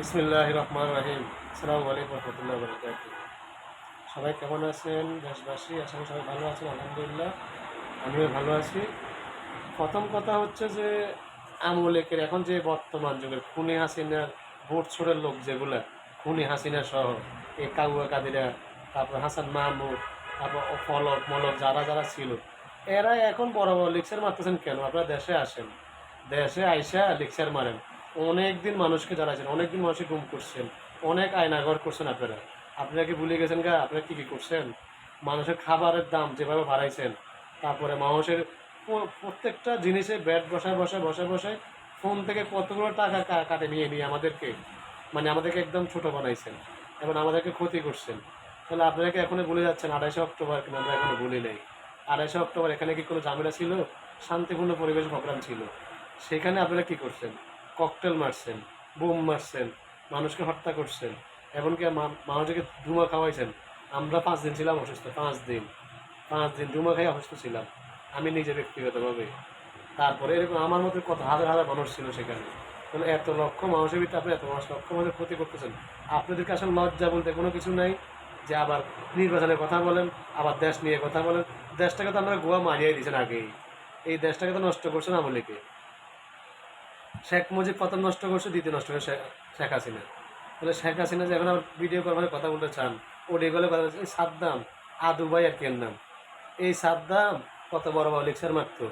বিসমিল্লাহির রহমানির রহিম। আসসালামু আলাইকুম ওয়া রাহমাতুল্লাহি ওয়া বারাকাতুহু। সবাই কেমন আছেন দেশবাসী? আশা করি সবাই ভালো আছেন। আলহামদুলিল্লাহ আমিও ভালো আছি। প্রথম কথা হচ্ছে যে আমলেকের এখন যে বর্তমান যুগের খুনি হাসিনার ভোট ছোড়ের লোক যেগুলা, খুনি হাসিনা সহ এই কাউয়া কাদিরা, তারপর হাসান মাহমুদ, তারপর ফলক মলক যারা যারা ছিল, এরা এখন বড় বড় লেকচার মারতেছেন কেন? আপনারা দেশে আসেন, দেশে আইসা লেকচার মারেন। অনেক দিন মানুষকে জ্বালাইছেন, অনেক দিন মানুষকে গুম করছেন, অনেক আয়নাঘর করছেন। আপনারা কি ভুলে গেছেন গা আপনারা কী কী করছেন? মানুষের খাবারের দাম যেভাবে বাড়াইছেন, তারপরে মানুষের প্রত্যেকটা জিনিসে ব্যাট বসায় বসায় বসায় বসায় ফোন থেকে কতগুলো টাকা কাটে নিয়ে নিয়ে আমাদেরকে, মানে আমাদেরকে একদম ছোট বানাইছেন এবং আমাদেরকে ক্ষতি করছেন। তাহলে আপনারা কি এখনো ভুলে যাচ্ছেন 28শে অক্টোবর? কিন্তু আমরা এখনো ভুলি নেই। 28শে অক্টোবর এখানে কি কোনো ঝামেলা ছিল? শান্তিপূর্ণ পরিবেশ প্রোগ্রাম ছিল। সেখানে আপনারা কি করছেন? ককটেল মারছেন, বোম মারছেন, মানুষকে হত্যা করছেন, এমনকি মানুষকে ধুমা খাওয়াইছেন। আমরা 5 দিন ছিলাম অসুস্থ, 5 দিন, 5 দিন ধুমা খাই অসুস্থ ছিলাম আমি নিজে ব্যক্তিগতভাবে। তারপরে এরকম আমার মতো কত হাজার হাজার মানুষ ছিল সেখানে। মানে এত লক্ষ মানুষের ভিতরে আপনি এত লক্ষ মানুষের ক্ষতি করতেছেন। আপনাদেরকে আসলে লজ্জা বলতে কোনো কিছু নাই যে আবার নির্বাচনের কথা বলেন, আবার দেশ নিয়ে কথা বলেন। দেশটাকে তো আমরা গোয়া মারিয়ে দিয়েছেন আগেই। এই দেশটাকে তো নষ্ট করছেন আওয়ামী লীগে। শেখ মুজিব প্রথম নষ্ট করছে, দ্বিতীয় নষ্ট করে শেখ হাসিনা। তাহলে শেখ হাসিনা যে এখন আবার ভিডিও কল কথা বলতে চান, অডিও কলে কথা বলছে, এই সাদ্দাম, আদু ভাই আর কেন নাম, এই সাদ্দাম কত বড় বড় লেকচার মারতো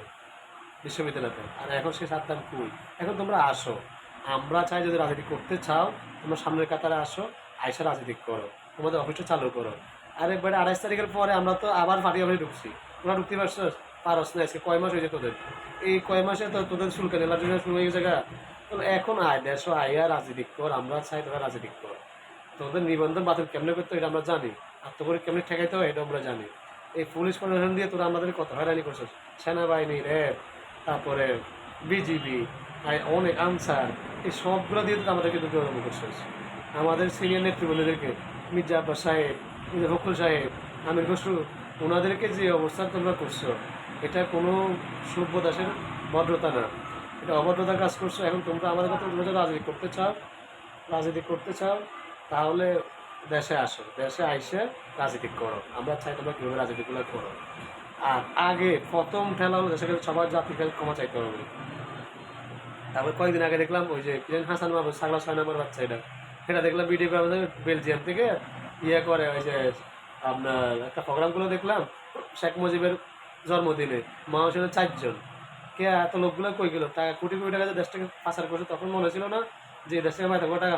বিশ্ববিদ্যালয়তে, আর এখন সে সাদ্দাম কুই। এখন তোমরা আসো, আমরা চাই যদি রাজনীতি করতে চাও তোমরা সামনের কাতারে আসো, আইসা রাজনীতি করো, তোমাদের অফিসটা চালু করো। আর একবারে 28 তারিখের পরে আমরা তো আবার ফাটিয়ে ফাটিয়ে ঢুকছি। তোমরা ঢুকতে পারছো? পারস না। আজকে কয় মাস হয়েছে তোদের? এই কয় মাসে তো তোদের শুল্ক নেলার জন্য শুরু হয়ে গেছে গা। তাহলে এখন আয় দেশ আইয়া রাজনীতি কর, আমরা চাই তোরা রাজনীতি কর। তোদের নিবন্ধন বাতিল কেমনে করতে এটা আমরা জানি, আর তোকে কেমনে ঠেকাইতে হয় এটা আমরা জানি। এই পুলিশ প্রশাসন দিয়ে তোরা আমাদের কত হয়রানি করছিস, সেনাবাহিনী, র্যাব, তারপরে বিজিবি, অনেক আনসার, এই সবগুলো দিয়ে তো আমাদেরকে দুর্যোগ করছিস। আমাদের সিনিয়র নেতৃবৃন্দদেরকে, মির্জা আব্বাস সাহেব, মির্জা ফখরুল সাহেব, আমির খসরু, ওনাদেরকে যে অবস্থা তোমরা করছো, এটা কোনো সভ্য দেশের ভদ্রতা না, এটা অভদ্রতার কাজ করছো। এখন তোমরা আমাদের কথা তোমরা রাজনীতি করতে চাও, রাজনীতি করতে চাও তাহলে দেশে আসো, দেশে আইসে রাজনীতি করো। আমরা চাই তোমরা কীভাবে রাজনীতিগুলো করো। আর আগে প্রথম ঠেলা হলো দেশে সবার জাতির কাছে ক্ষমা চাইতে হবে। তারপর কয়েকদিন আগে দেখলাম ওই যে হাসান মাহমুদ সাগলা 6 নম্বর বাচ্চা, এটা দেখলাম ভিডিও করে আমাদের বেলজিয়াম থেকে ইয়ে করে, ওই যে আপনার একটা প্রোগ্রামগুলো দেখলাম শেখ মুজিবের জন্মদিনে, মানুষের 4 জন, কে এত লোকগুলো কই গেল? টাকা কোটি কোটি টাকা যে দেশটাকে পাচার করছে, তখন মনে ছিল না যে দেশ থেকে টাকা